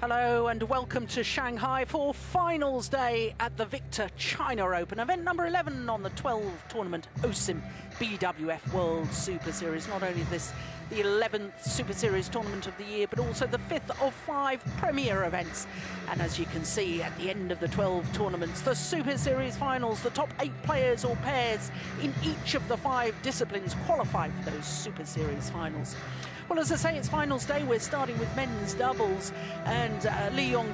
Hello and welcome to Shanghai for finals day at the Victor China Open, event number 11 on the 12 tournament OSIM BWF World Superseries. Not only this, the 11th Super Series tournament of the year, but also the 5th of 5 premier events. And as you can see, at the end of the 12 tournaments, the Super Series finals, the top 8 players or pairs in each of the 5 disciplines qualify for those Super Series finals. Well, as I say, it's finals day. We're starting with men's doubles, and Yeon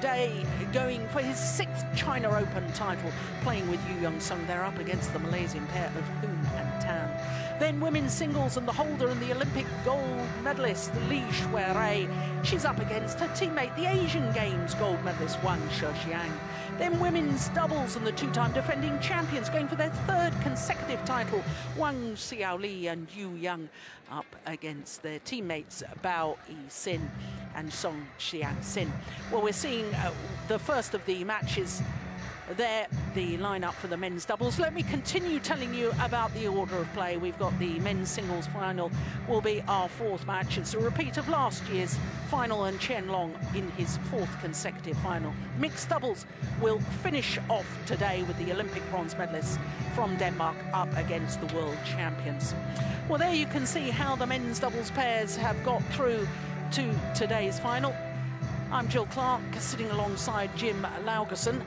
going for his 6th China Open title, playing with Seong. They're up against the Malaysian pair of Hoon and Thien. Then women's singles, and the holder and the Olympic gold medalist Li Shuirei, she's up against her teammate, the Asian Games gold medalist Wang Shixiang. Then women's doubles, and the 2-time defending champions going for their 3rd consecutive title, Wang Xiaoli and Yuan, up against their teammates Bao Yi-sin and Song Xiang-sin. Well, we're seeing the first of the matches there, the lineup for the men's doubles. Let me continue telling you about the order of play. We've got the men's singles final will be our 4th match. It's a repeat of last year's final and Chen Long in his 4th consecutive final. Mixed doubles will finish off today with the Olympic bronze medalists from Denmark up against the world champions. Well, there you can see how the men's doubles pairs have got through to today's final. I'm Jill Clark, sitting alongside Jim Laugerson.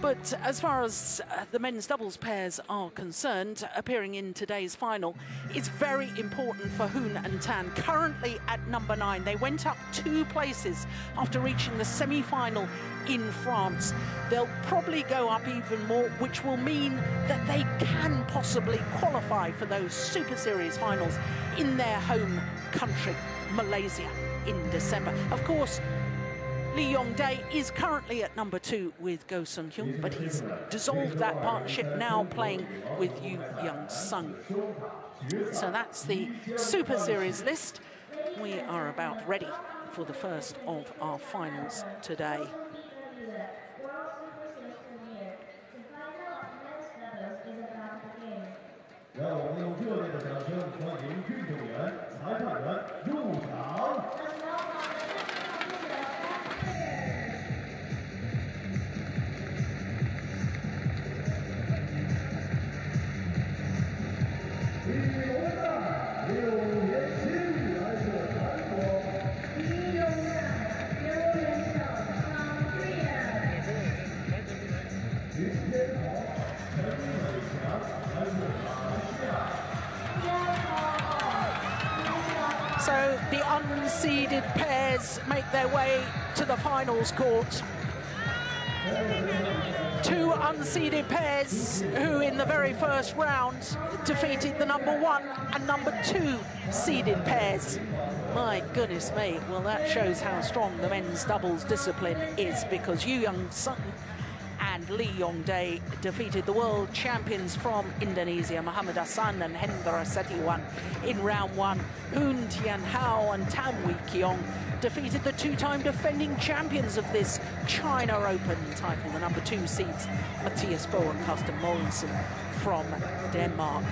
But as far as the men's doubles pairs are concerned, appearing in today's final, it's very important for Hoon and Thien, currently at number 9. They went up 2 places after reaching the semi-final in France. They'll probably go up even more, which will mean that they can possibly qualify for those Super Series finals in their home country, Malaysia, in December. Of course, Yeon is currently at number 2 with Go Sung Hyun, but he's dissolved that partnership, now playing with Young Sung. So that's the Super Series list. We are about ready for the first of our finals today. So the unseeded pairs make their way to the finals court. 2 unseeded pairs who in the very first round defeated the number 1 and number 2 seeded pairs. My goodness me, well, that shows how strong the men's doubles discipline is, because Young Sung and Yeon defeated the world champions from Indonesia, Muhammad Hassan and Hendra Setiawan, in round 1. Hoon Tian Hao and Tam Wee Kiong defeated the 2-time defending champions of this China Open title, the number 2 seeds, Matthias Bo and Carsten Mogensen from Denmark.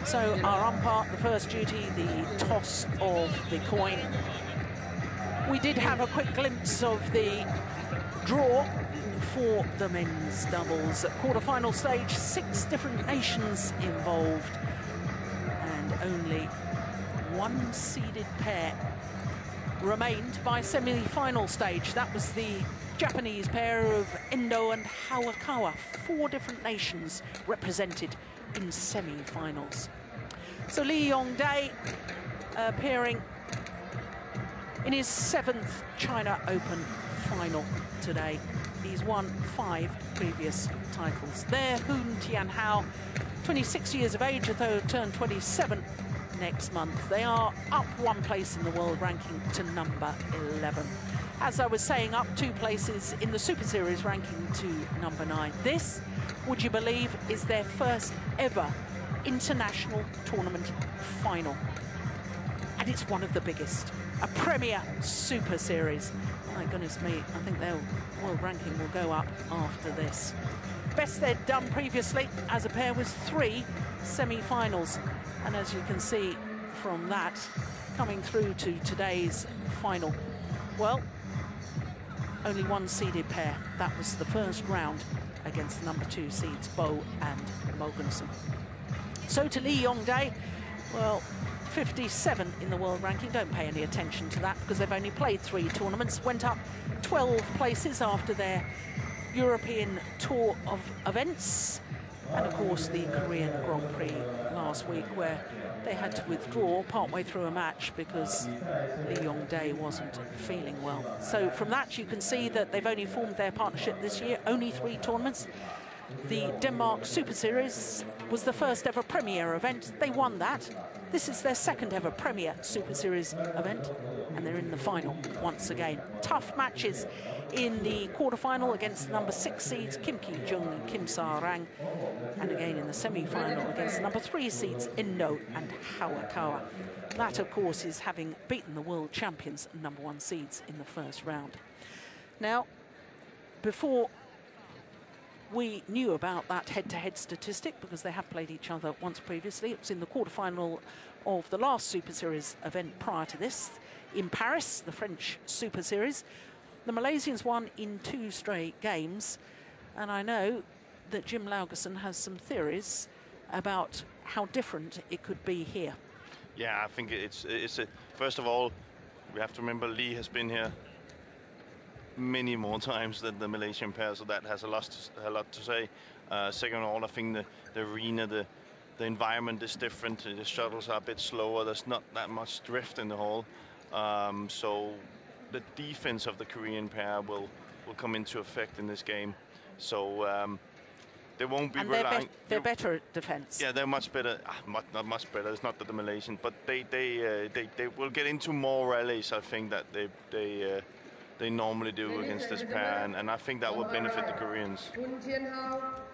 So our umpire, the first duty, the toss of the coin. We did have a quick glimpse of the draw for the men's doubles. At quarter-final stage, 6 different nations involved, and only 1 seeded pair remained by semi-final stage. That was the Japanese pair of Endo and Hawakawa. 4 different nations represented in semi-finals. So Yeon appearing in his 7th China Open final today. He's won 5 previous titles. There, Hoon Tian Hao, 26 years of age, although turned 27 next month. They are up 1 place in the world ranking to number 11. As I was saying, up 2 places in the Super Series ranking to number 9. This, would you believe, is their first ever international tournament final. And it's one of the biggest. A premier Super Series. My goodness me, I think their world ranking will go up after this. Best they'd done previously as a pair was 3 semi-finals. And as you can see from that, coming through to today's final, well, only one seeded pair. That was the first round against the number 2 seeds, Bo and Mogensen. So to Lee Yong Dae, well, 57 in the world ranking. Don't pay any attention to that because they've only played 3 tournaments. Went up 12 places after their European tour of events. And of course the Korean Grand Prix last week, where they had to withdraw partway through a match because Lee Yong Dae wasn't feeling well. So from that you can see that they've only formed their partnership this year, only 3 tournaments. The Denmark Super Series was the first ever Premier event. They won that. This is their second ever Premier Super Series event, and they're in the final once again. Tough matches in the quarterfinal against the number 6 seeds, Kim Ki-jung and Kim Sa-rang, and again in the semi-final against the number 3 seeds, Indo and Hawakawa. That, of course, is having beaten the world champions and number 1 seeds in the first round. Now, before we knew about that head-to-head statistic, because they have played each other once previously. It was in the quarterfinal of the last Super Series event prior to this in Paris, the French Super Series. The Malaysians won in 2 straight games, and I know that Jim Laugerson has some theories about how different it could be here. Yeah, I think first of all, we have to remember Lee has been here many more times than the Malaysian pair, so that has a lot to say. Second of all, I think the arena, the environment is different. The shuttles are a bit slower. There's not that much drift in the hall, so the defense of the Korean pair will come into effect in this game. So they won't be relying. They're better at defense. Yeah, they're much better. Not much better. It's not that the Malaysian, but they will get into more rallies. I think that they normally do against this pair, and I think that will benefit the Koreans. Hoon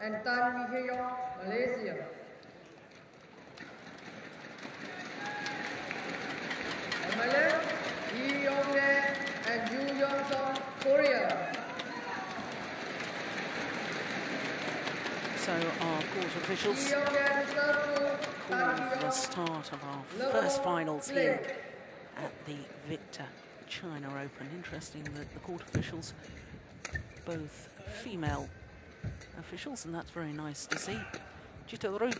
and Thien, Malaysia. On my left, Yeon and Yuan, Korea. So our court officials call the start of our first finals here at the Victor China Open. Interesting that the court officials, both female officials, and that's very nice to see. Jitorut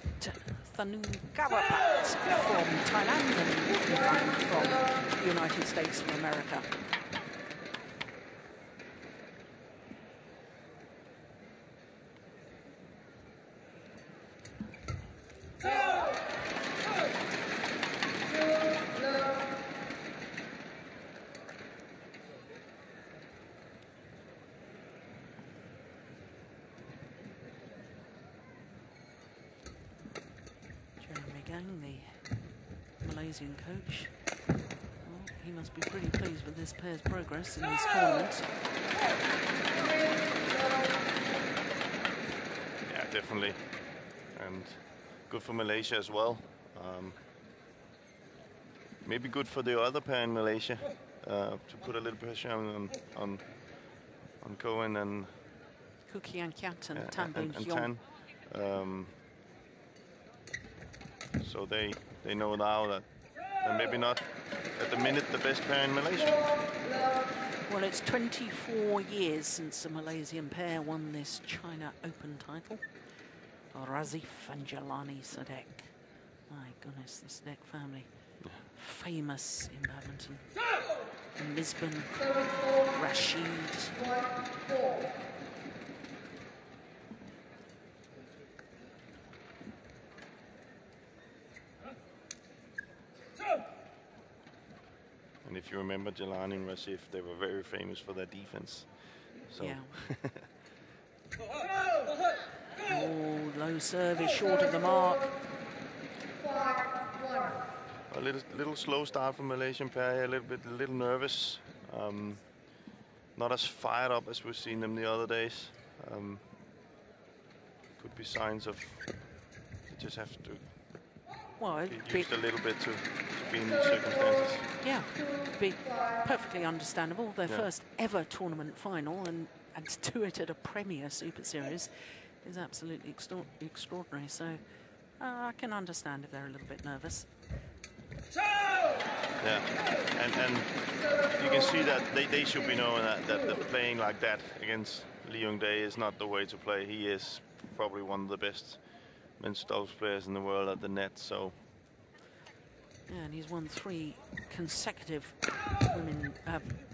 Thanungarapat from Thailand and Yuan from the United States of America. The Malaysian coach, well, he must be pretty pleased with this pair's progress in this tournament. Yeah, definitely, and good for Malaysia as well. Maybe good for the other pair in Malaysia to put a little pressure on Cohen and Kukian Kiat and Tan Boon Hyun. So they know now that, and maybe not at the minute, the best pair in Malaysia. Well, it's 24 years since the Malaysian pair won this China Open title. Razif and Jelani Sadek. My goodness, the Sadek family. Famous in badminton. In Lisbon, Rashid. And if you remember Jelani and Rasif, they were very famous for their defense. So. Yeah. Oh, low serve is short of the mark. A little slow start from Malaysian pair, a little nervous. Not as fired up as we've seen them the other days. Could be signs of they just have to get used a little bit to be in these circumstances. Yeah, be perfectly understandable. Their first ever tournament final, and to do it at a Premier Super Series is absolutely extraordinary. So I can understand if they're a little bit nervous. Yeah, and you can see that they should be knowing that playing like that against Yong is not the way to play. He is probably one of the best men's doubles players in the world at the net. So. Yeah, and he's won 3 consecutive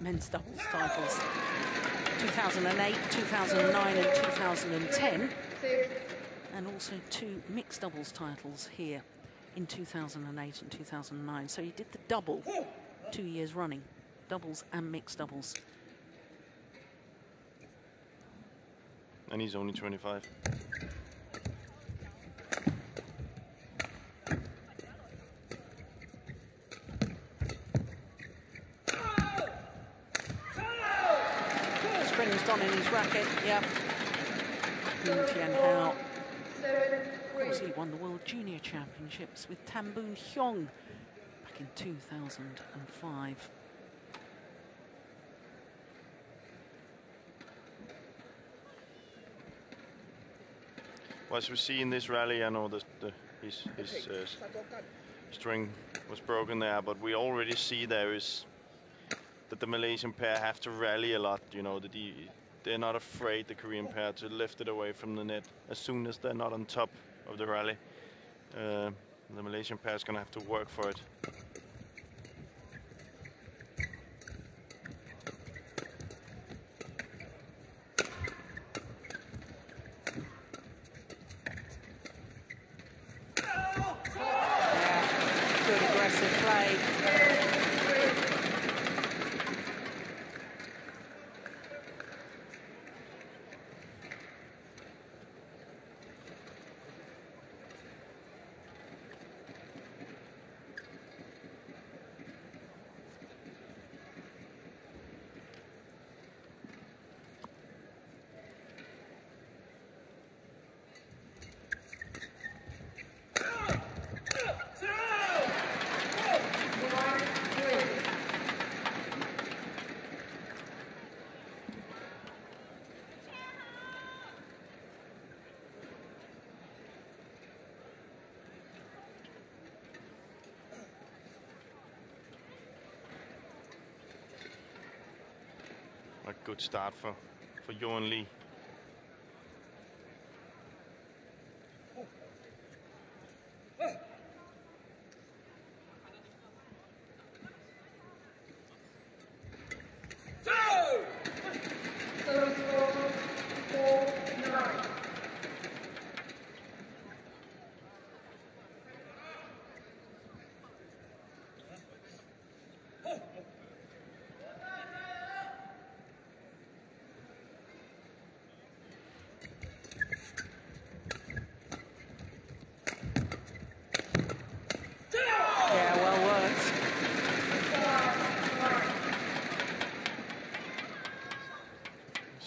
men's doubles titles: 2008, 2009, and 2010, and also 2 mixed doubles titles here in 2008 and 2009. So he did the double 2 years running, doubles and mixed doubles. And he's only 25. Springs done in his racket, yeah. Thien Hao. Of course, he won the World Junior Championships with Tamboon Hyung back in 2005. Well, as we see in this rally, I know his string was broken there, but we already see there is that the Malaysian pair have to rally a lot. You know, they're not afraid, the Korean pair, to lift it away from the net as soon as they're not on top of the rally. The Malaysian pair is going to have to work for it. Good aggressive play. A good start for Yuan.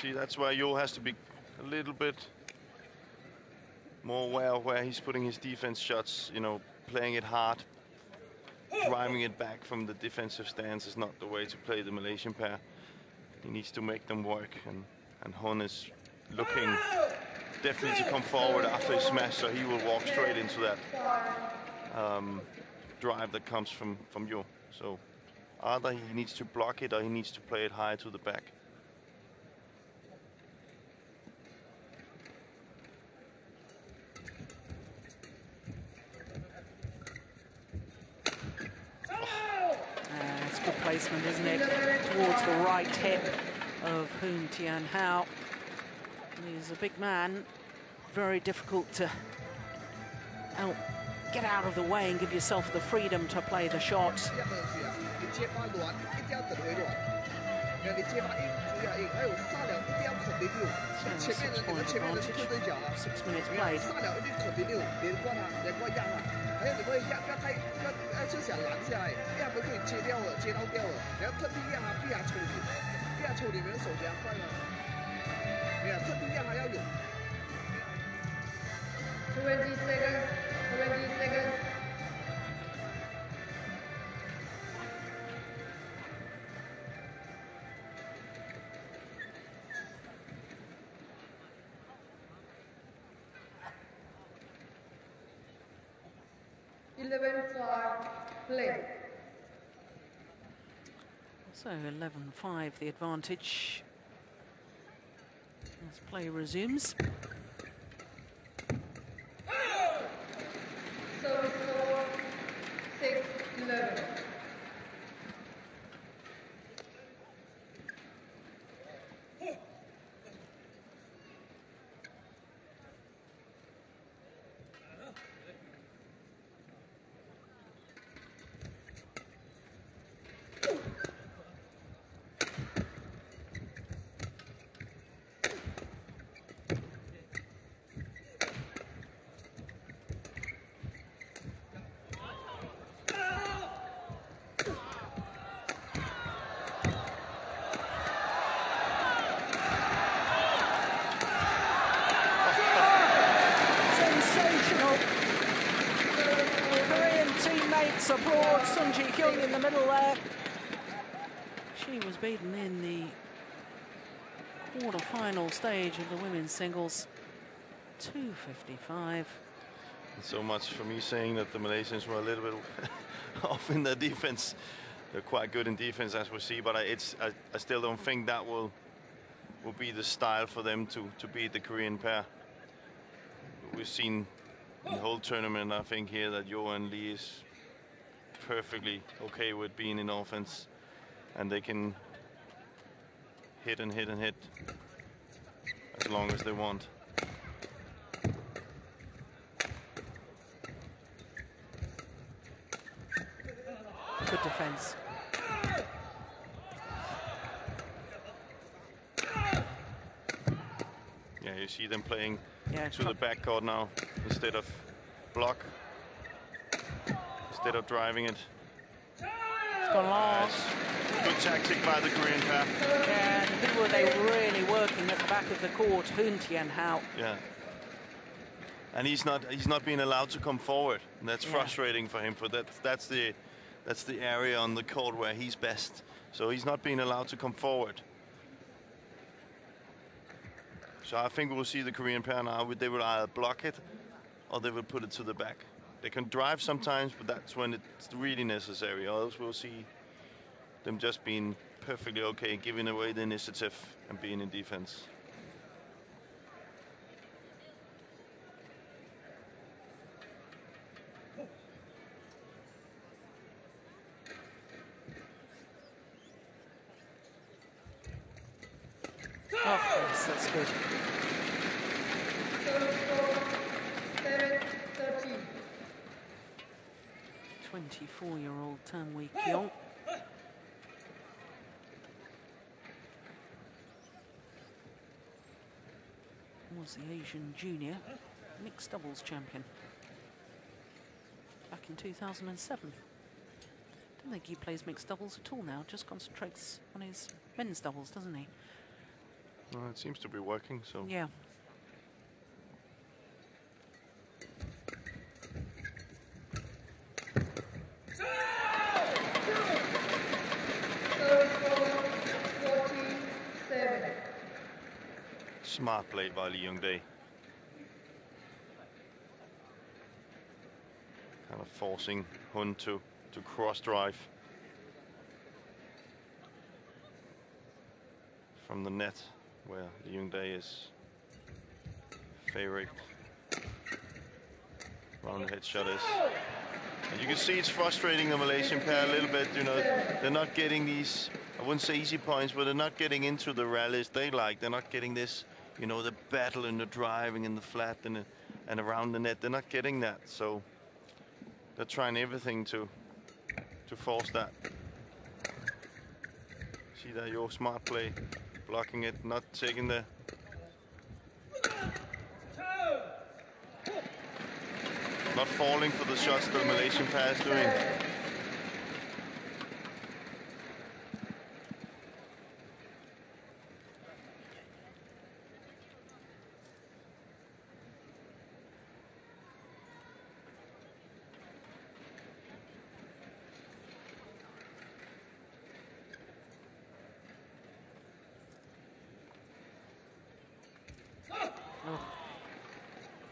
See, that's why Yeon has to be a little bit more aware of where he's putting his defense shots. You know, playing it hard, driving it back from the defensive stance is not the way to play the Malaysian pair. He needs to make them work, and Hoon is looking definitely to come forward after his smash, so he will walk straight into that drive that comes from Yeon. So either he needs to block it or he needs to play it high to the back. It's good placement, isn't it? Towards the right hip of Hoon Thien Hao. He's a big man, very difficult to get out of the way and give yourself the freedom to play the shots. 6 minutes played. 还有你不会压，不要太，就想拦下来，压不可以接掉了，接到掉了，然后特地让他不要抽你，不要抽你们手比较快了，你看特地让他要有。20 seconds, 20 seconds. Play. So 11-5 the advantage as play resumes. Service score 6-11. Abroad, Kiong in the middle there. She was beaten in the quarter-final stage of the women's singles. 2:55. So much for me saying that the Malaysians were a little bit off in their defense. They're quite good in defense, as we see, but I still don't think that will be the style for them to beat the Korean pair. We've seen in the whole tournament, I think, here that Yuan and Lee is perfectly okay with being in offense, and they can hit and hit and hit as long as they want. Good defense. Yeah, you see them playing to the backcourt now instead of block. Instead of driving it. It's gone long. Good tactic by the Korean pair. Yeah, and who were they really working at the back of the court? Hoon, Thien, Hao. Yeah. And he's not being allowed to come forward. And that's frustrating for him. But that's the area on the court where he's best. So he's not being allowed to come forward. So I think we'll see the Korean pair now. They will either block it or they will put it to the back. They can drive sometimes, but that's when it's really necessary. Or else we'll see them just being perfectly okay, giving away the initiative and being in defense. Oh, yes, that's good. 24-year-old Tan Wee Kiong. Was the Asian junior mixed doubles champion back in 2007. Don't think he plays mixed doubles at all now, just concentrates on his men's doubles, doesn't he? Well, it seems to be working, so. Yeah. Smart play by Lee Young-dae. Kind of forcing Hoon to cross drive from the net where Lee Young-dae is favorite. Round head shot is. And you can see it's frustrating the Malaysian pair a little bit. You know, they're not getting these, I wouldn't say easy points, but they're not getting into the rallies they like. They're not getting this, you know, the battle and the driving in the flat and around the net. They're not getting that, so they're trying everything to force that. See that, your smart play, blocking it, not taking the. Not falling for the shots the Malaysian pair is doing.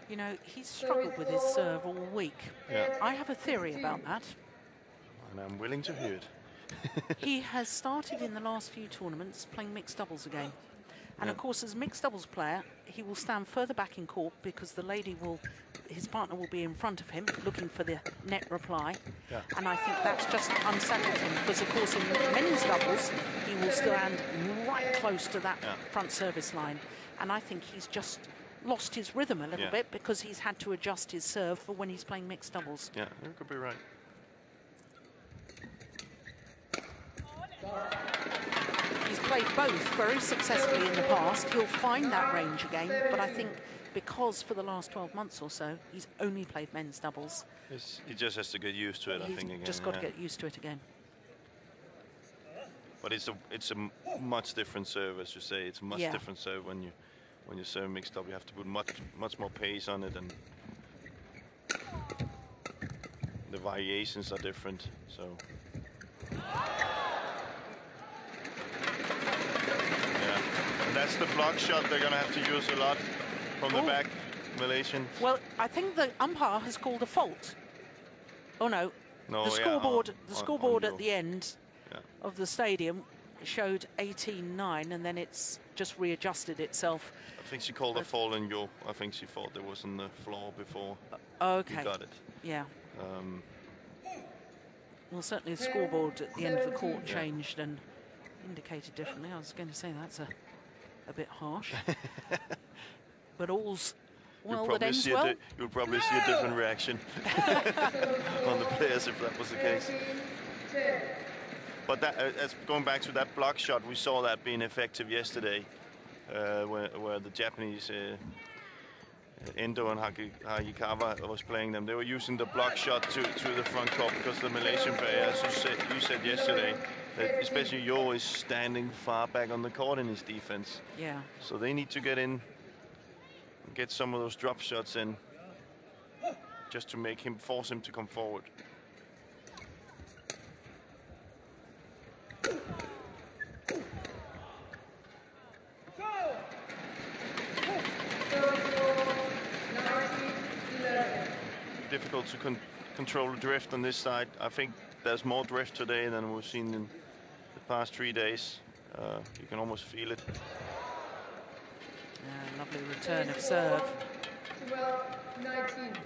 You know, he's struggled with his serve all week. Yeah. I have a theory about that. And I'm willing to hear it. He has started in the last few tournaments playing mixed doubles again. And Yeah. of course, as a mixed doubles player, he will stand further back in court because the lady will, his partner will be in front of him looking for the net reply. Yeah. And I think that's just unsettled him because, of course, in men's doubles, he will stand right close to that front service line. And I think he's just lost his rhythm a little bit because he's had to adjust his serve for when he's playing mixed doubles. Yeah, you could be right. He's played both very successfully in the past. He'll find that range again, but I think because for the last 12 months or so, he's only played men's doubles. He just has to get used to it, I think, again. Just got to get used to it again. But it's a much different serve, as you say. It's a much different serve when you serve mixed up. You have to put much more pace on it, and the variations are different. So. And that's the block shot they're going to have to use a lot from the back, Malaysian. Well, I think the umpire has called a fault. Oh no, the scoreboard at the end of the stadium showed 18-9, and then it's just readjusted itself. I think she called a fall in Yo. I think she thought there was on the floor before. Okay. You got it. Yeah. Well, certainly the scoreboard at the end of the court changed and indicated differently. I was going to say that's a bit harsh. But all's well that ends well. You'll probably see a different reaction on the players if that was the case. But as going back to that block shot, we saw that being effective yesterday, where the Japanese Endo and Hayakawa was playing them. They were using the block shot to the front court because the Malaysian player, as you said yesterday, that especially Yo is standing far back on the court in his defense. Yeah. So they need to get in, get some of those drop shots in, just to force him to come forward. Difficult to control the drift on this side. I think there's more drift today than we've seen in the past 3 days. You can almost feel it. Lovely return of serve. 12-19.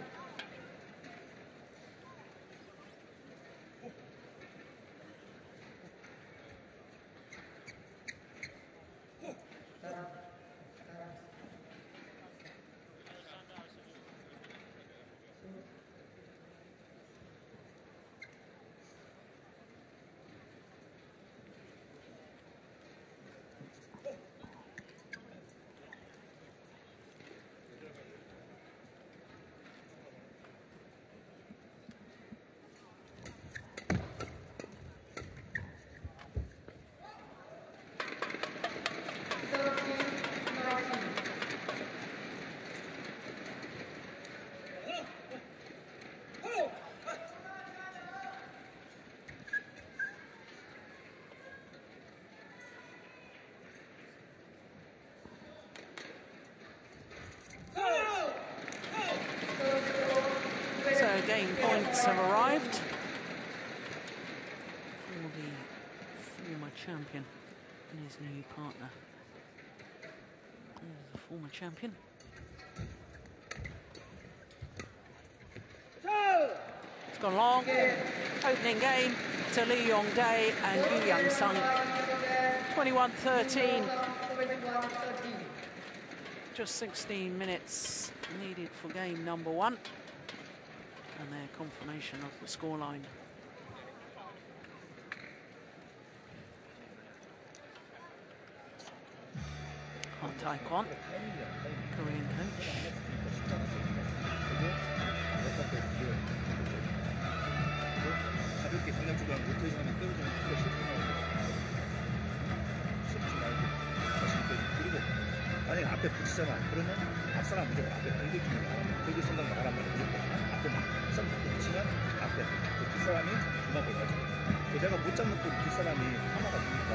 Game points have arrived for the former champion and his new partner. There's the former champion. It's gone long. Opening game to Lee Yong Dae and Young Sung. 21-13. Just 16 minutes needed for game number one. And their confirmation of the scoreline. Han Taekwon, Korean coach. 만약에 앞에 붙이잖아. 그러면 앞사람 무조건 앞에 공격팀이 생각 나가란 말이야. 무조건 앞에 막선 붙이면 앞에 그 뒷사람이 중앙볼 가죠. 내가 못 잡는 그 뒷사람이 하나가 되니까.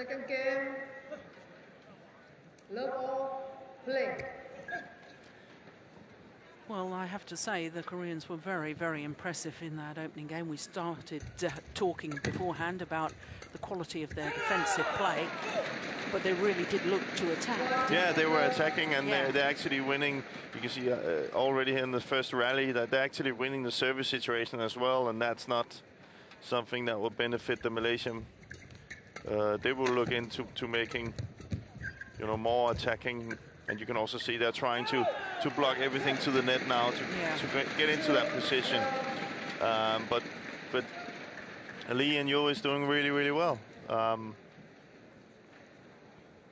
Second game. Love all, play. Well, I have to say the Koreans were very, very impressive in that opening game. We started talking beforehand about the quality of their defensive play, but they really did look to attack. Yeah, they were attacking, and they're actually winning. You can see already here in the first rally that they're actually winning the service situation as well, and that's not something that will benefit the Malaysian. They will look into making, you know, more attacking. And you can also see they're trying to block everything to the net now to get into that position. But Lee and Yo is doing really, really well.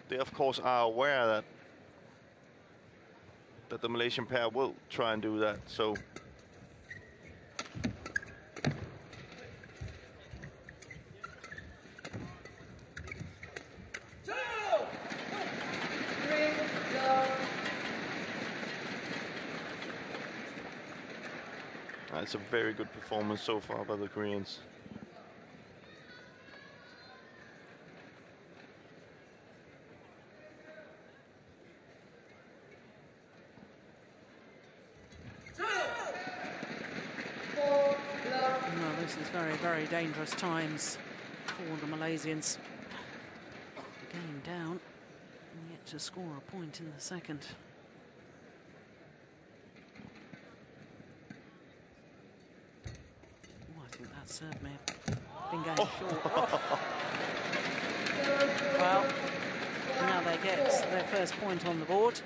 They of course are aware that the Malaysian pair will try and do that. So it's a very good performance so far by the Koreans. No, this is very, very dangerous times for the Malaysians. Game down, and yet to score a point in the second. That serve may have been going short. Oh. Well, now they get their first point on the board.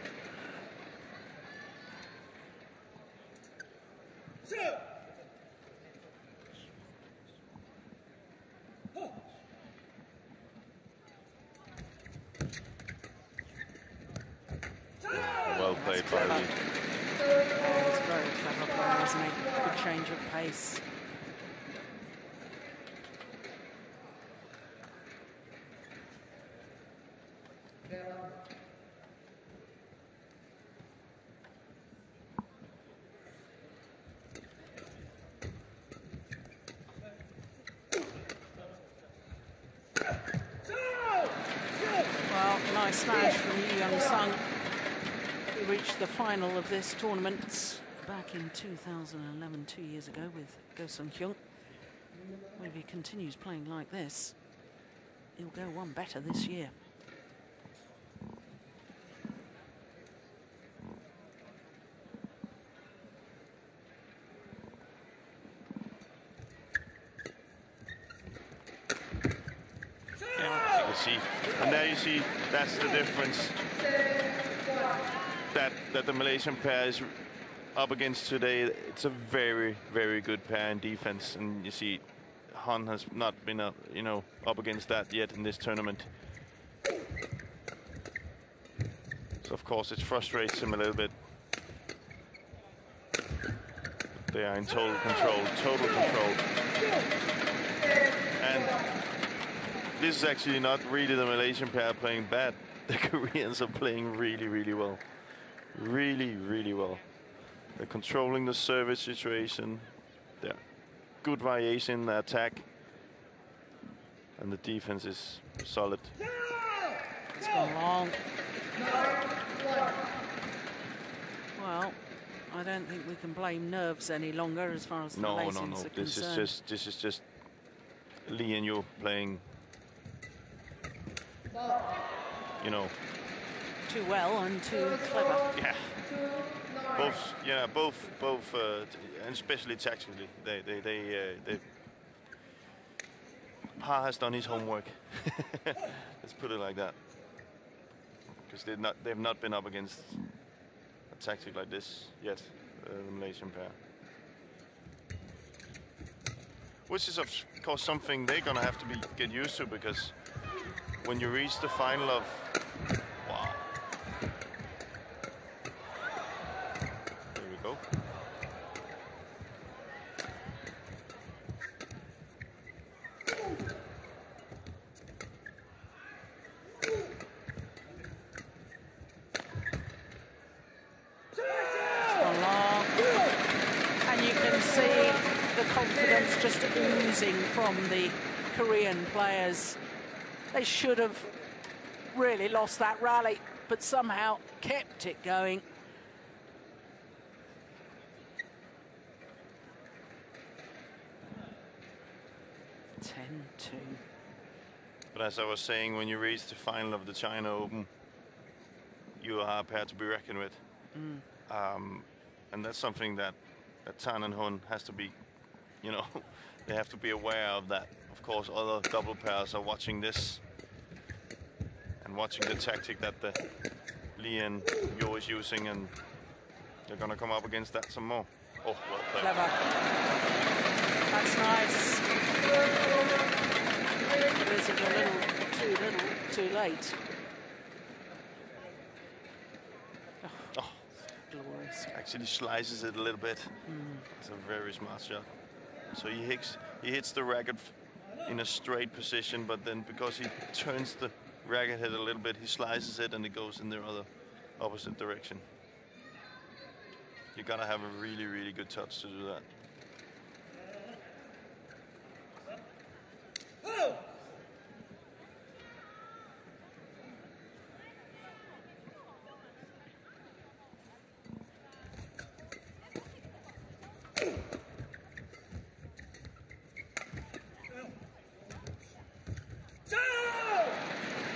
Well played by Lee. It's very clever play, isn't it? Good change of pace. Well, nice smash from Yeon. We reached the final of this tournament back in 2011, 2 years ago, with Kiong. If he continues playing like this, he'll go one better this year. Yeah, you can see, and there you see that's the difference that the Malaysian pair is up against today. It's a very, very good pair in defense, and you see Han has not been up, you know, up against that yet in this tournament. So of course it frustrates him a little bit. They are in total control, and this is actually not really the Malaysian pair playing bad. The Koreans are playing really, really well. Really, really well. They're controlling the service situation. They're good variation in the attack. And the defense is solid. It's gone long. Well, I don't think we can blame nerves any longer as far as the Malaysians are concerned. This is just Lee and Yo playing, you know, too well and too clever. Yeah, both, and especially tactically, they Ha has done his homework. Let's put it like that, because they've not been up against a tactic like this yet, the Malaysian pair. Which is of course something they're gonna have to get used to, because when you reach the final of, wow. There we go. Confidence just oozing from the Korean players. They should have really lost that rally, but somehow kept it going. But as I was saying, when you reach the final of the China Open, you are a pair to be reckoned with. And that's something that Thien and Hoon has to be, you know, they have to be aware of that. Of course, other double pairs are watching this and watching the tactic that the Lee and Yo is using, and they're going to come up against that some more. Oh, well played. Clever. That's nice. Is it a little too late? Oh, glorious. Actually slices it a little bit. It's a very smart shot. So he hits the racket in a straight position, but then because he turns the racket head a little bit, he slices it and it goes in the other opposite direction. You gotta have a really, really good touch to do that.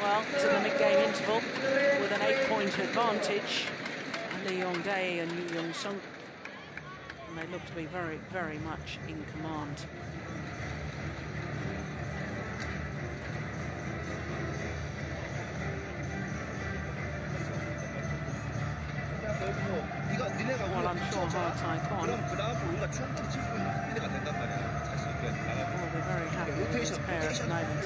Well, to the mid-game interval with an 8-point advantage. Yeon and Seong, and they look to be very, very much in command. Well, I'm sure hard Taekwondo will be very happy with this pair at the moment.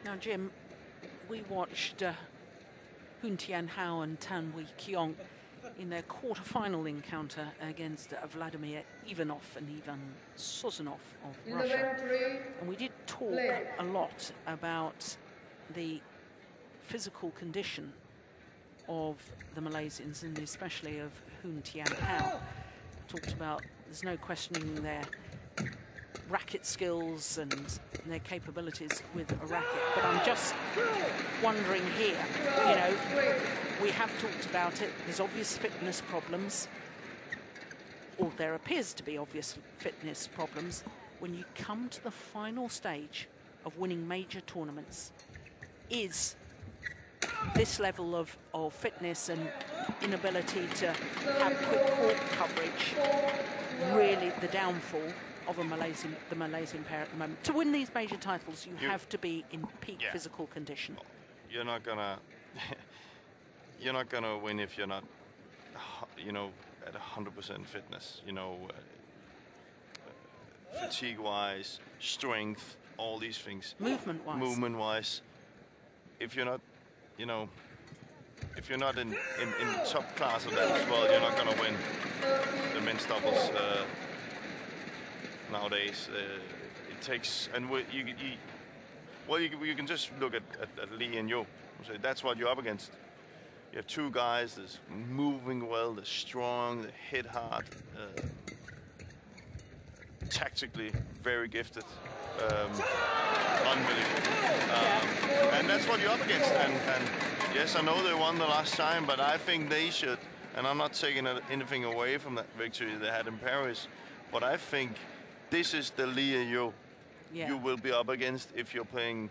Now, Jim, we watched Hoon Thien Hao and Kiong in their quarter-final encounter against Vladimir Ivanov and Ivan Sozonov of Russia. And we did talk a lot about the physical condition of the Malaysians, and especially of Hoon Thien Hao. Talked about there's no questioning their racket skills and their capabilities with a racket, but I'm just wondering here, you know, we have talked about it, there's obvious fitness problems, or there appears to be obvious fitness problems. When you come to the final stage of winning major tournaments, is this level of fitness and inability to have quick court coverage really the downfall of the Malaysian pair at the moment? To win these major titles, you have to be in peak physical condition. You're not gonna win if you're not, you know, at 100% fitness. You know, fatigue-wise, strength, all these things. Movement-wise. Movement-wise, if you're not, you know, if you're not in top class of that as well, you're not gonna win the men's doubles. Nowadays, it takes, and you can just look at Lee and Yo. So that's what you're up against. You have two guys that's moving well, they're strong, they hit hard, tactically very gifted, unbelievable. And that's what you're up against. And yes, I know they won the last time, but I think they should. And I'm not taking anything away from that victory they had in Paris, but I think this is the Lee and Yo you will be up against if you're playing,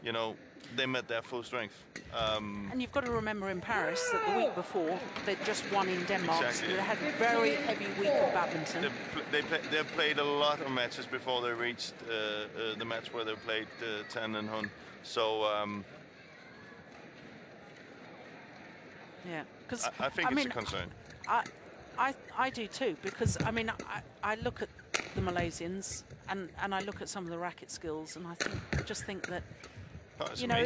you know, them at their full strength. And you've got to remember in Paris that the week before they'd just won in Denmark. Exactly. So they had a very heavy week of badminton. They played a lot of matches before they reached the match where they played Thien and Hoon. So yeah, because I think it's a concern. I do too, because I mean I look at the Malaysians and I look at some of the racket skills, and I just think that you know,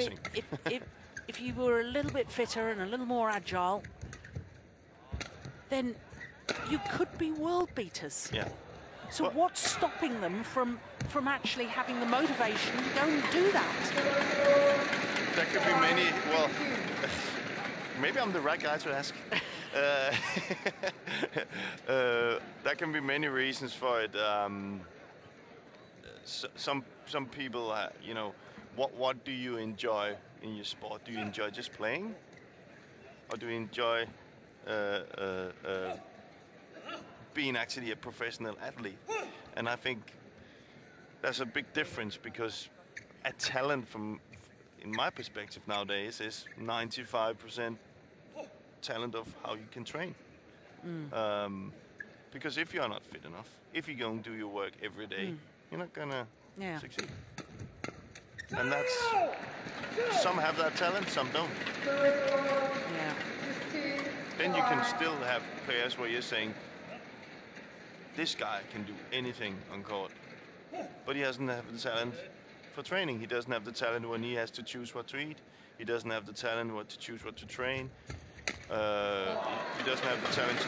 if you were a little bit fitter and a little more agile, then you could be world beaters. Yeah. So what's stopping them from actually having the motivation to go and do that? There could be many. Well, maybe I'm the right guy to ask. There can be many reasons for it. Some people, you know, what do you enjoy in your sport? Do you enjoy just playing, or do you enjoy being actually a professional athlete? And I think there's a big difference, because a talent, in my perspective nowadays, is 95% talent of how you can train. Because if you're not fit enough, if you don't do your work every day, you're not gonna succeed. And that's, some have that talent, some don't. Yeah. Then you can still have players where you're saying, this guy can do anything on court, but he doesn't have the talent for training. He doesn't have the talent when he has to choose what to eat. He doesn't have the talent to choose what to train. He doesn't have the talent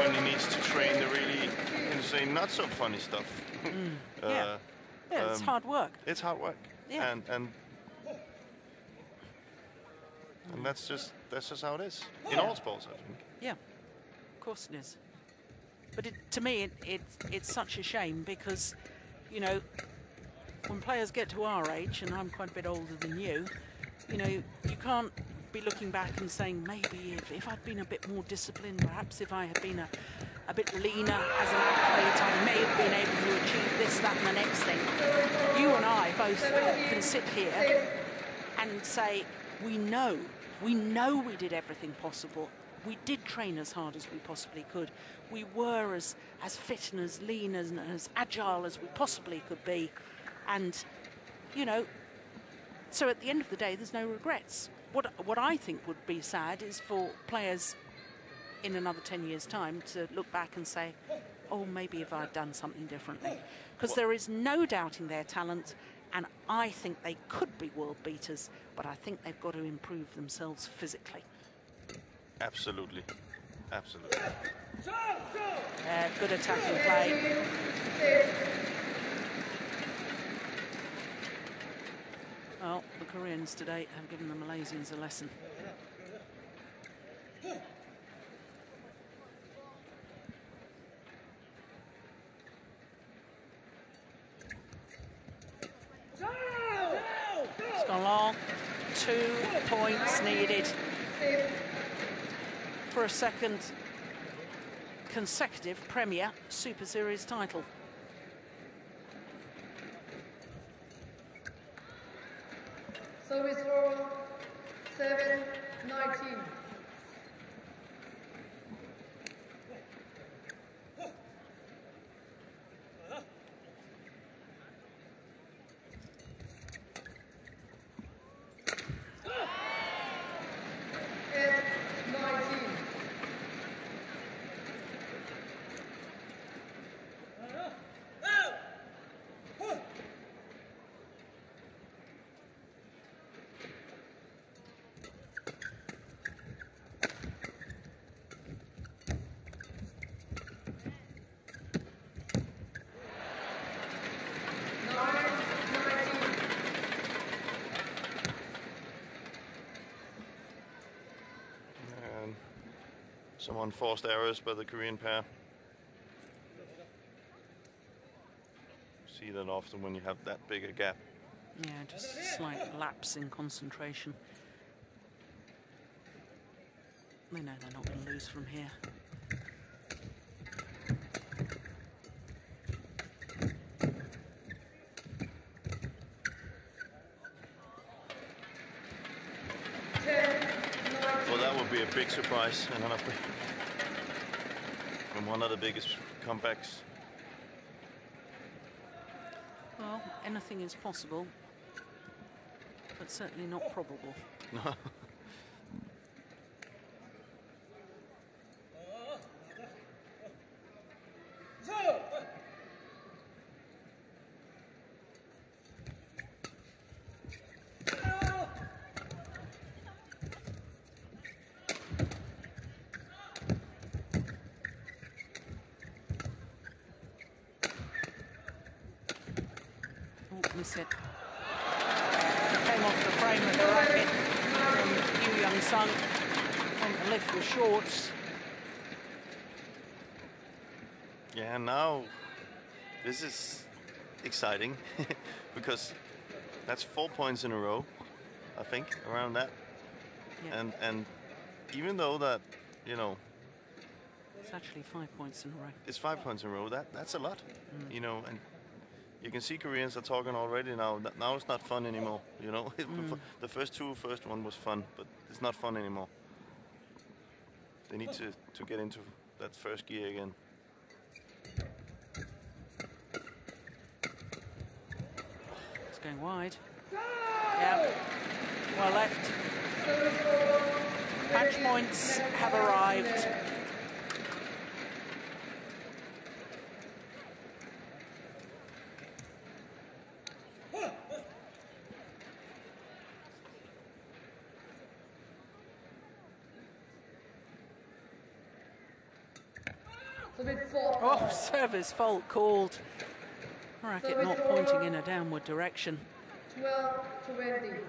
when he needs to train the really insane, not so funny stuff. Yeah, it's hard work. It's hard work. Yeah. And that's just how it is in all sports, I think. Yeah, of course it is. But to me, it's such a shame, because, you know, when players get to our age, and I'm quite a bit older than you know, you can't be looking back and saying, maybe if I'd been a bit more disciplined, perhaps if I had been a bit leaner as an athlete, I may have been able to achieve this, that, and the next thing. You and I both can sit here and say, we know we did everything possible. We did train as hard as we possibly could. We were as fit and as lean and as agile as we possibly could be. And, you know, so at the end of the day, there's no regrets. What I think would be sad is for players in another 10 years' time to look back and say, oh, maybe if I'd done something differently. Because there is no doubting their talent, and I think they could be world beaters, but I think they've got to improve themselves physically. Absolutely. Absolutely. Good attacking play. Well, the Koreans today have given the Malaysians a lesson. It's gone long. 2 points needed for a second consecutive Premier Super Series title. Service for 7-19. Some unforced errors by the Korean pair. See that often when you have that big a gap. Yeah, just a slight lapse in concentration. They know they're not going to lose from here. Well, that would be a big surprise, and from one of the biggest comebacks. Well, anything is possible, but certainly not probable. No. miss it. Came off the frame of the racket from Young Sung. Went to lift the shorts. Yeah, now this is exciting because that's 4 points in a row, I think, around that. Yeah. And even though that, you know, it's actually 5 points in a row. It's 5 points in a row. That's a lot, you know. And you can see Koreans are talking already now. Now it's not fun anymore. You know, the first one was fun, but it's not fun anymore. They need to get into that first gear again. It's going wide. Yeah, well left. Match points have arrived. Oh, service fault called. Racket not pointing in a downward direction. 12-20.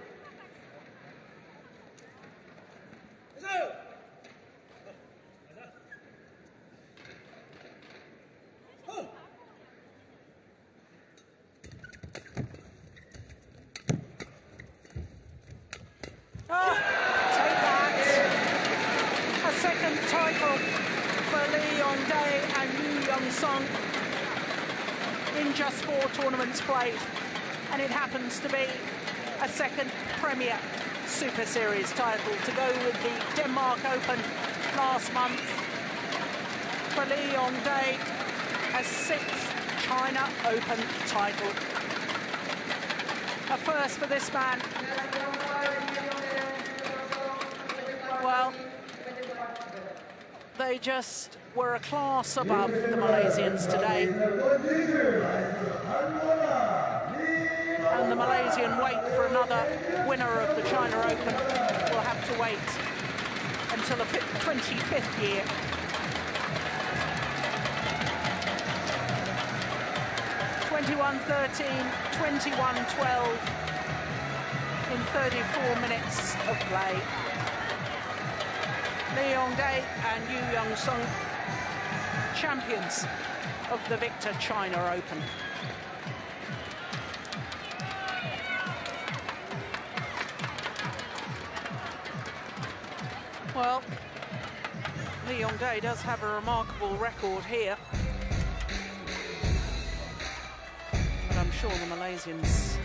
Oh, take that. A second title for Lee Yong-dae and Yu Young-sung in just 4 tournaments played. And it happens to be a second Premier Super Series title to go with the Denmark Open last month. For Lee Yong-dae, a 6th China Open title. A first for this man. Well, they just were a class above the Malaysians today. And the Malaysian wait for another winner of the China Open will have to wait until the 25th year. (21-13, 21-12) in 34 minutes of play. Lee Yong-dae and Yu Young-sung, champions of the Victor China Open. Well, Lee Yong-dae does have a remarkable record here. But I'm sure the Malaysians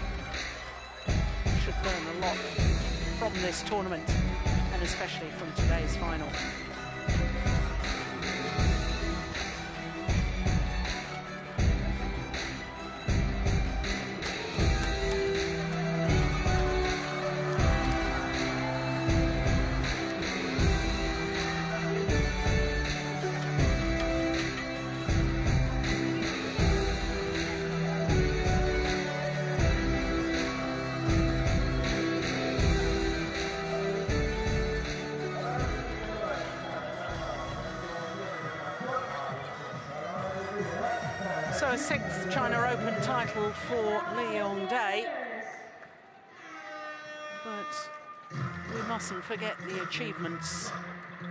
should learn a lot from this tournament, and especially from today's final. So a 6th China Open title for Lee Yong-dae. But we mustn't forget the achievements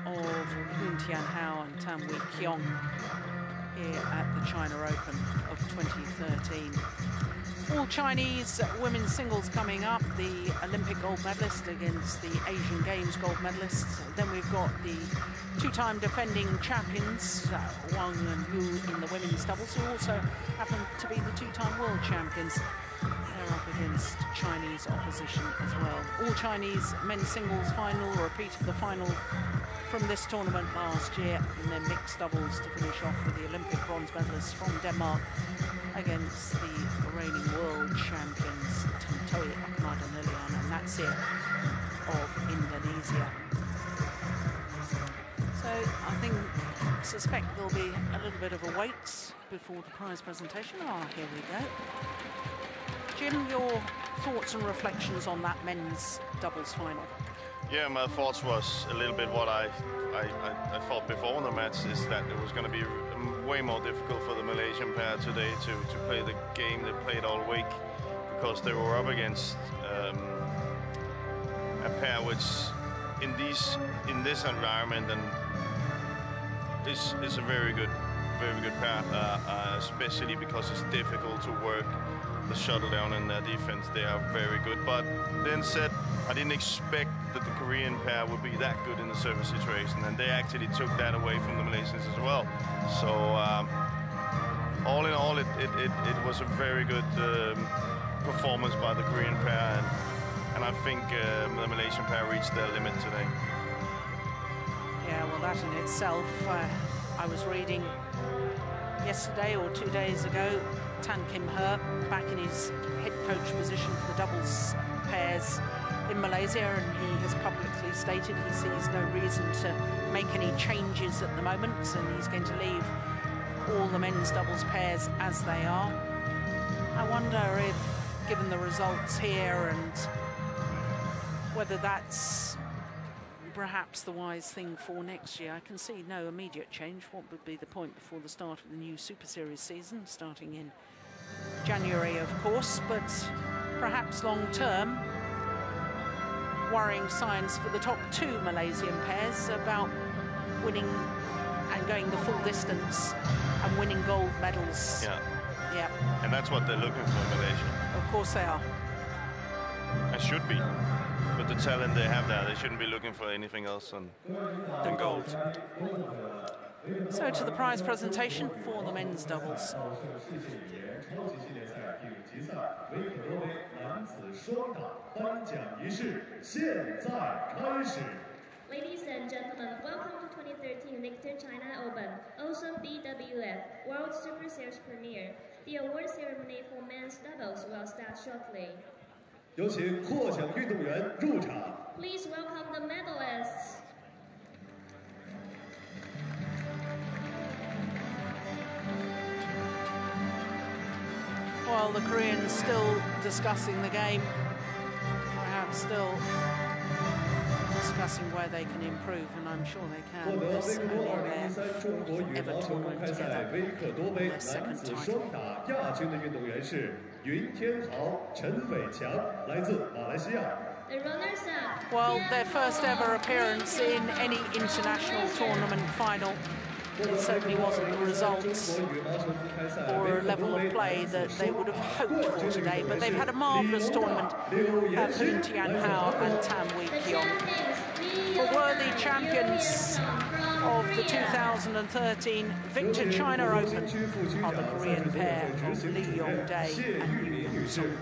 of Hoon and Tan-Wee Kiong here at the China Open of 2013. All Chinese women's singles coming up, the Olympic gold medalist against the Asian Games gold medalist. Then we've got the 2-time defending champions, Wang and Yu in the women's doubles, who also happen to be the 2-time world champions. They're up against Chinese opposition as well. All Chinese men's singles final, a repeat of the final from this tournament last year, and then mixed doubles to finish off with the Olympic bronze medalists from Denmark against the reigning world champions Tantoy Ahmad and Liliana Natsir of Indonesia. So I suspect there'll be a little bit of a wait before the prize presentation. Here we go. Jim, your thoughts and reflections on that men's doubles final? Yeah, my thoughts was a little bit what I thought before the match, is that it was going to be way more difficult for the Malaysian pair today to play the game they played all week, because they were up against a pair which in this environment and is a very good pair, especially because it's difficult to work the shuttle down in their defense. They are very good. But then said, I didn't expect that the Korean pair would be that good in the service situation, and they actually took that away from the Malaysians as well. So all in all, it was a very good performance by the Korean pair, and I think the Malaysian pair reached their limit today. Yeah, well, that in itself, I was reading yesterday or 2 days ago, Tan Kim He back in his head coach position for the doubles pairs in Malaysia, and he has publicly stated he sees no reason to make any changes at the moment, and he's going to leave all the men's doubles pairs as they are. I wonder if, given the results here, and whether that's perhaps the wise thing for next year. I can see no immediate change. What would be the point before the start of the new Super Series season, starting in January, of course, but perhaps long-term, worrying signs for the top two Malaysian pairs about winning and going the full distance and winning gold medals. Yeah. Yeah. And that's what they're looking for in Malaysia. Of course they are. And should be. With the talent they have there, they shouldn't be looking for anything else than gold. So to the prize presentation for the men's doubles. Ladies and gentlemen, welcome to 2013 Victor China Open OSIM BWF World Superseries premiere. The award ceremony for men's doubles will start shortly. 有请获奖运动员入场。 Please welcome the medalists. While the Koreans still discussing the game, perhaps still discussing where they can improve, and I'm sure they can. 获得 This 微克 only 多 their 2013中国羽 ever 毛球公 tournament 开赛 together. 微克多杯 Their second 男子 title. 双打亚军的运动员是云天豪、陈伟强，来自马来西亚。 The runners up. Well, their first ever appearance in any international tournament final. It certainly wasn't the results or a level of play that they would have hoped for today, but they've had a marvellous tournament of Hoon, Thien, and Tam Wee Kiong. The worthy champions of the 2013 Victor China Open are the Korean pair of Lee Yong and Seong.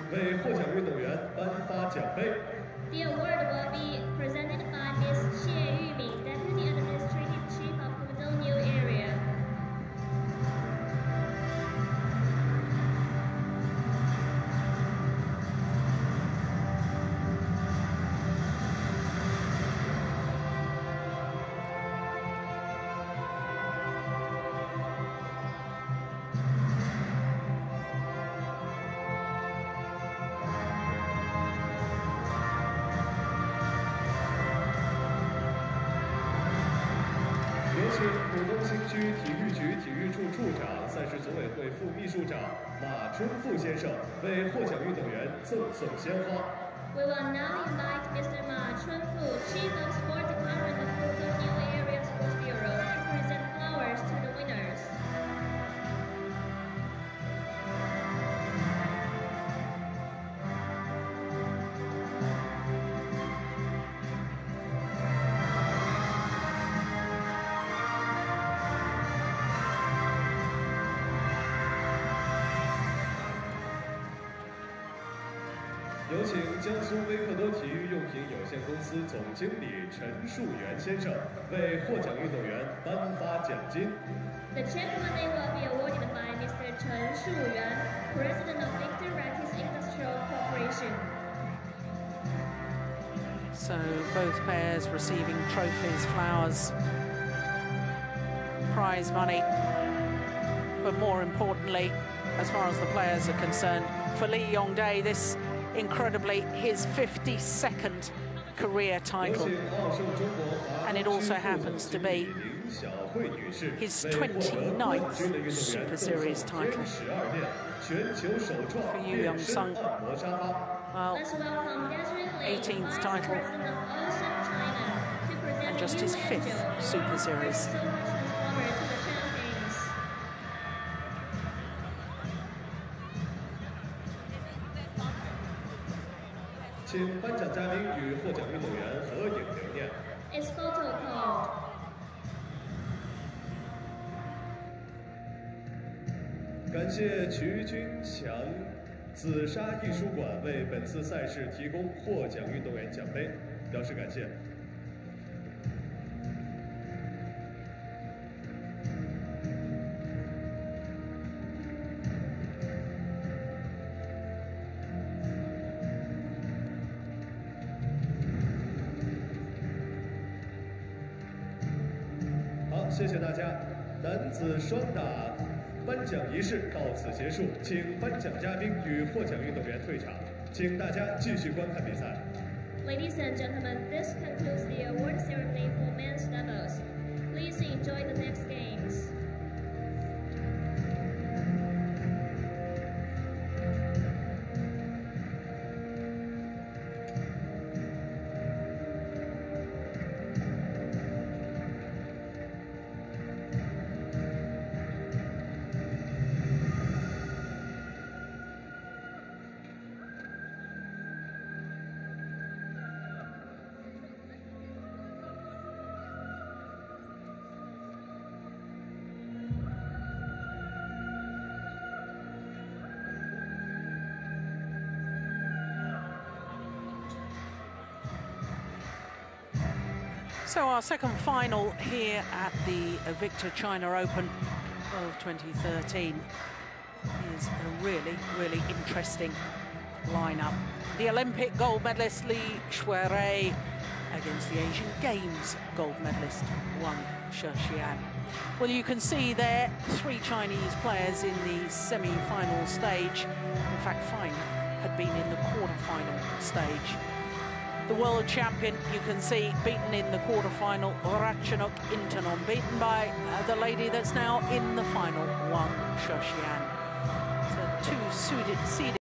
The award will be presented by Ms. Xie Yuming, Deputy Administrative Chief of Pudong New Area. We will now invite Mr. Ma Chunfu, Chief of Sport Department of Pudong New Area Sports Bureau, to present flowers to the winners. The check money will be awarded by Mr. Chen Shuyuan, President of Victor Rackets Industrial Corporation. So both pairs receiving trophies, flowers, prize money, but more importantly, as far as the players are concerned, for Lee Yong-dae, this incredibly his 52nd career title, and it also happens to be 小慧女士 his 为获得 29th 冠军的运动员 Super 赠 Series 送 title. 第12面全球首创 For you, 变 Young 身 Sung. 按摩沙发。 Well, Let's welcome Desiree Lee, 18th Vice title. President of OSIM China, to present And just the his Yuan 5th Angel, Super world's Series. first silver transformer to the Shen Games. 请颁奖嘉宾与获奖运动员合影留念。 It's photo call. 感谢瞿军强紫砂艺术馆为本次赛事提供获奖运动员奖杯，表示感谢。好，谢谢大家。男子双打颁奖仪式到此结束，请颁奖嘉宾与获奖运动员退场，请大家继续观看比赛。 Ladies and gentlemen, this concludes the award ceremony for men's doubles. Please enjoy the next games. So our second final here at the Victor China Open of 2013 is a really, really interesting lineup. The Olympic gold medalist Li Shuirei against the Asian Games gold medalist Wang Shixian. Well, you can see there 3 Chinese players in the semi-final stage. In fact, 5 had been in the quarter-final stage. The world champion, you can see, beaten in the quarter-final, Ratchanok Intanon, beaten by the lady that's now in the final, Wang Shixian. So 2 seeded